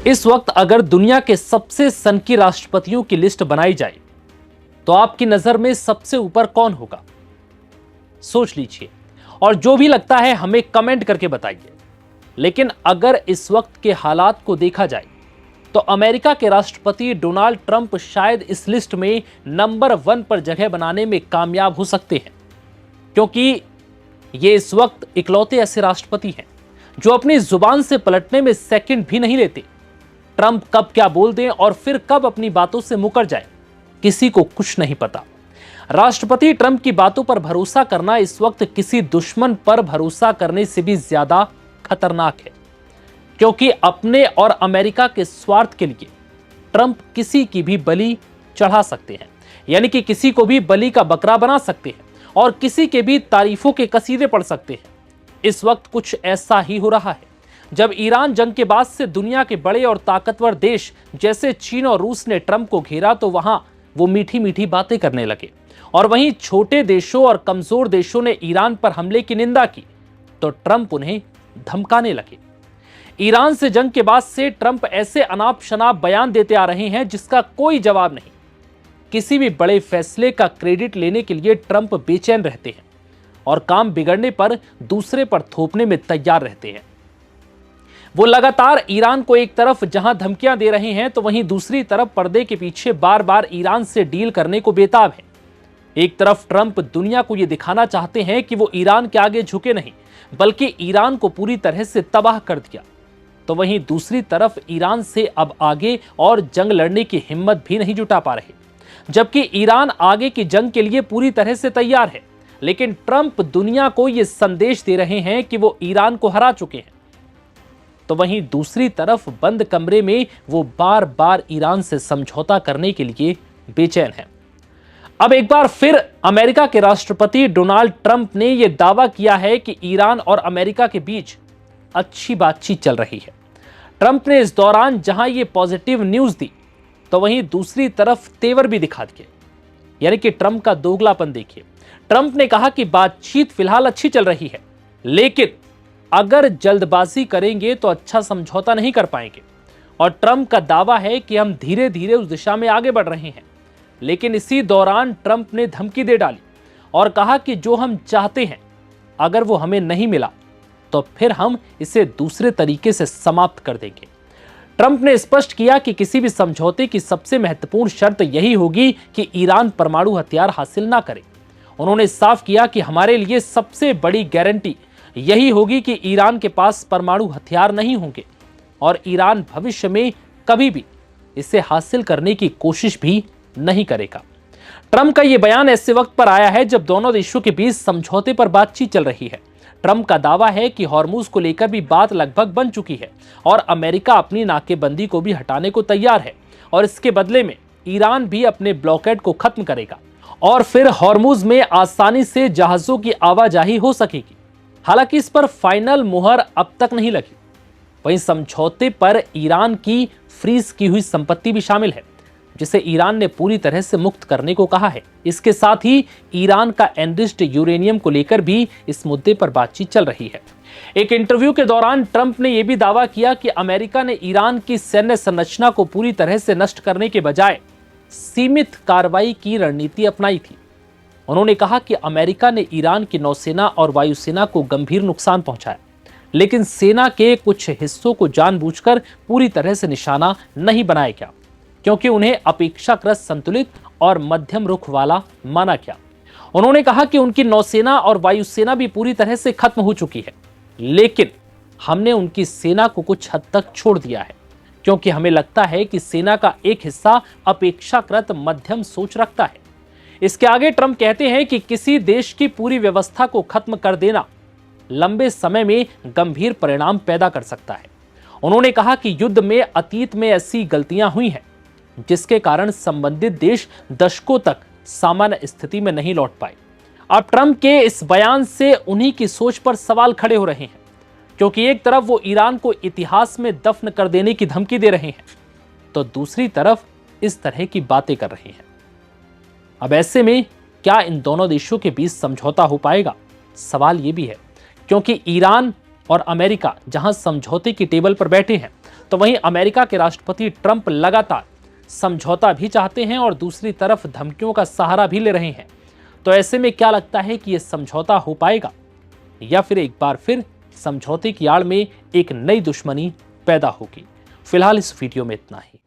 इस वक्त अगर दुनिया के सबसे सनकी राष्ट्रपतियों की लिस्ट बनाई जाए तो आपकी नजर में सबसे ऊपर कौन होगा? सोच लीजिए और जो भी लगता है हमें कमेंट करके बताइए। लेकिन अगर इस वक्त के हालात को देखा जाए तो अमेरिका के राष्ट्रपति डोनाल्ड ट्रंप शायद इस लिस्ट में नंबर 1 पर जगह बनाने में कामयाब हो सकते हैं, क्योंकि ये इस वक्त इकलौते ऐसे राष्ट्रपति हैं जो अपनी जुबान से पलटने में सेकंड भी नहीं लेते। ट्रंप कब क्या बोल दें और फिर कब अपनी बातों से मुकर जाए, किसी को कुछ नहीं पता। राष्ट्रपति ट्रंप की बातों पर भरोसा करना इस वक्त किसी दुश्मन पर भरोसा करने से भी ज्यादा खतरनाक है, क्योंकि अपने और अमेरिका के स्वार्थ के लिए ट्रंप किसी की भी बलि चढ़ा सकते हैं, यानी कि किसी को भी बलि का बकरा बना सकते हैं और किसी के भी तारीफों के कसीदे पढ़ सकते हैं। इस वक्त कुछ ऐसा ही हो रहा है। जब ईरान जंग के बाद से दुनिया के बड़े और ताकतवर देश जैसे चीन और रूस ने ट्रंप को घेरा तो वहां वो मीठी मीठी बातें करने लगे, और वहीं छोटे देशों और कमजोर देशों ने ईरान पर हमले की निंदा की तो ट्रंप उन्हें धमकाने लगे। ईरान से जंग के बाद से ट्रंप ऐसे अनाप शनाप बयान देते आ रहे हैं जिसका कोई जवाब नहीं। किसी भी बड़े फैसले का क्रेडिट लेने के लिए ट्रंप बेचैन रहते हैं और काम बिगड़ने पर दूसरे पर थोपने में तैयार रहते हैं। वो लगातार ईरान को एक तरफ जहां धमकियां दे रहे हैं तो वहीं दूसरी तरफ पर्दे के पीछे बार बार ईरान से डील करने को बेताब है। एक तरफ ट्रंप दुनिया को यह दिखाना चाहते हैं कि वो ईरान के आगे झुके नहीं, बल्कि ईरान को पूरी तरह से तबाह कर दिया, तो वहीं दूसरी तरफ ईरान से अब आगे और जंग लड़ने की हिम्मत भी नहीं जुटा पा रहे। जबकि ईरान आगे की जंग के लिए पूरी तरह से तैयार है, लेकिन ट्रंप दुनिया को यह संदेश दे रहे हैं कि वो ईरान को हरा चुके हैं, तो वहीं दूसरी तरफ बंद कमरे में वो बार बार ईरान से समझौता करने के लिए बेचैन हैं। अब एक बार फिर अमेरिका के राष्ट्रपति डोनाल्ड ट्रंप ने यह दावा किया है कि ईरान और अमेरिका के बीच अच्छी बातचीत चल रही है। ट्रंप ने इस दौरान जहां ये पॉजिटिव न्यूज दी तो वहीं दूसरी तरफ तेवर भी दिखा दिए, यानी कि ट्रंप का दोगलापन देखिए। ट्रंप ने कहा कि बातचीत फिलहाल अच्छी चल रही है, लेकिन अगर जल्दबाजी करेंगे तो अच्छा समझौता नहीं कर पाएंगे। और ट्रंप का दावा है कि हम धीरे धीरे उस दिशा में आगे बढ़ रहे हैं। लेकिन इसी दौरान ट्रंप ने धमकी दे डाली और कहा कि जो हम चाहते हैं अगर वो हमें नहीं मिला तो फिर हम इसे दूसरे तरीके से समाप्त कर देंगे। ट्रंप ने स्पष्ट किया कि किसी भी समझौते की सबसे महत्वपूर्ण शर्त यही होगी कि ईरान परमाणु हथियार हासिल ना करे। उन्होंने साफ किया कि हमारे लिए सबसे बड़ी गारंटी यही होगी कि ईरान के पास परमाणु हथियार नहीं होंगे और ईरान भविष्य में कभी भी इसे हासिल करने की कोशिश भी नहीं करेगा। ट्रंप का यह बयान ऐसे वक्त पर आया है जब दोनों देशों के बीच समझौते पर बातचीत चल रही है। ट्रंप का दावा है कि हॉर्मुज को लेकर भी बात लगभग बन चुकी है और अमेरिका अपनी नाकेबंदी को भी हटाने को तैयार है, और इसके बदले में ईरान भी अपने ब्लॉकेड को खत्म करेगा और फिर हॉर्मुज में आसानी से जहाजों की आवाजाही हो सकेगी। हालांकि इस पर फाइनल मुहर अब तक नहीं लगी। वहीं समझौते पर ईरान की फ्रीज की हुई संपत्ति भी शामिल है, जिसे ईरान ने पूरी तरह से मुक्त करने को कहा है। इसके साथ ही ईरान का एनरिच्ड यूरेनियम को लेकर भी इस मुद्दे पर बातचीत चल रही है। एक इंटरव्यू के दौरान ट्रंप ने यह भी दावा किया कि अमेरिका ने ईरान की सैन्य संरचना को पूरी तरह से नष्ट करने के बजाय सीमित कार्रवाई की रणनीति अपनाई थी। उन्होंने कहा कि अमेरिका ने ईरान की नौसेना और वायुसेना को गंभीर नुकसान पहुंचाया, लेकिन सेना के कुछ हिस्सों को जानबूझकर पूरी तरह से निशाना नहीं बनाया गया, क्योंकि उन्हें अपेक्षाकृत संतुलित और मध्यम रुख वाला माना गया। उन्होंने कहा कि उनकी नौसेना और वायुसेना भी पूरी तरह से खत्म हो चुकी है, लेकिन हमने उनकी सेना को कुछ हद तक छोड़ दिया है, क्योंकि हमें लगता है कि सेना का एक हिस्सा अपेक्षाकृत मध्यम सोच रखता है। इसके आगे ट्रंप कहते हैं कि किसी देश की पूरी व्यवस्था को खत्म कर देना लंबे समय में गंभीर परिणाम पैदा कर सकता है। उन्होंने कहा कि युद्ध में अतीत में ऐसी गलतियां हुई हैं जिसके कारण संबंधित देश दशकों तक सामान्य स्थिति में नहीं लौट पाए। अब ट्रंप के इस बयान से उन्हीं की सोच पर सवाल खड़े हो रहे हैं, क्योंकि एक तरफ वो ईरान को इतिहास में दफन कर देने की धमकी दे रहे हैं, तो दूसरी तरफ इस तरह की बातें कर रहे हैं। अब ऐसे में क्या इन दोनों देशों के बीच समझौता हो पाएगा? सवाल यह भी है, क्योंकि ईरान और अमेरिका जहां समझौते की टेबल पर बैठे हैं तो वहीं अमेरिका के राष्ट्रपति ट्रंप लगातार समझौता भी चाहते हैं और दूसरी तरफ धमकियों का सहारा भी ले रहे हैं। तो ऐसे में क्या लगता है कि यह समझौता हो पाएगा या फिर एक बार फिर समझौते की आड़ में एक नई दुश्मनी पैदा होगी? फिलहाल इस वीडियो में इतना ही।